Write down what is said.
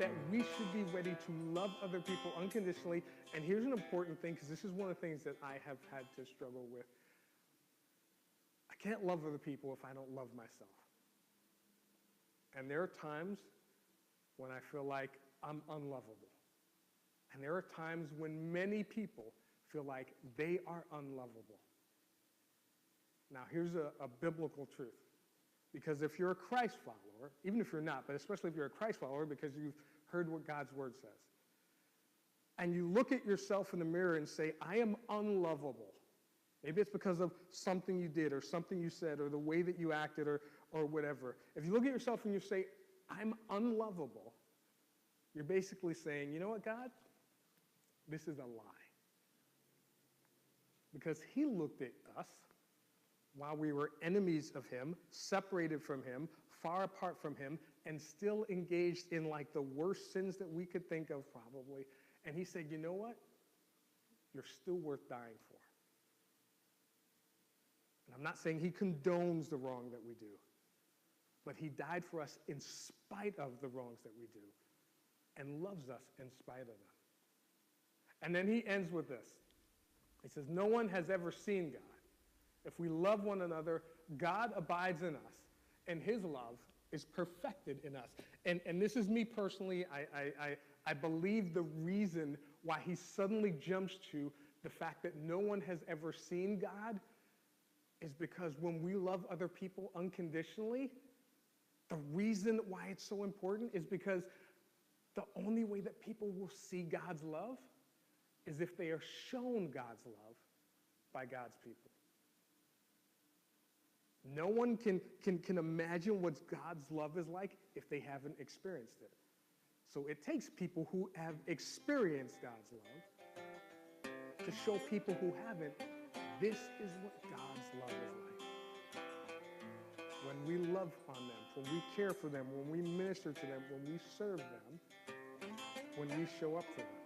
that we should be ready to love other people unconditionally. And here's an important thing, because this is one of the things that I have had to struggle with. I can't love other people if I don't love myself. And there are times when I feel like I'm unlovable. And there are times when many people feel like they are unlovable. Now, here's a biblical truth. Because if you're a Christ follower, even if you're not, but especially if you're a Christ follower because you've heard what God's word says, and you look at yourself in the mirror and say, I am unlovable. Maybe it's because of something you did or something you said or the way that you acted or whatever. If you look at yourself and you say, I'm unlovable, you're basically saying, you know what, God? This is a lie. Because he looked at us while we were enemies of him, separated from him, far apart from him, and still engaged in like the worst sins that we could think of probably. And he said, you know what? You're still worth dying for. And I'm not saying he condones the wrong that we do, but he died for us in spite of the wrongs that we do and loves us in spite of them. And then he ends with this. He says, no one has ever seen God. If we love one another, God abides in us, and his love is perfected in us. And this is me personally. I believe the reason why he suddenly jumps to the fact that no one has ever seen God is because when we love other people unconditionally, the reason why it's so important is because the only way that people will see God's love is if they are shown God's love by God's people. No one can imagine what God's love is like if they haven't experienced it. So it takes people who have experienced God's love to show people who haven't, this is what God's love is like. When we love on them, when we care for them, when we minister to them, when we serve them, when we show up for them.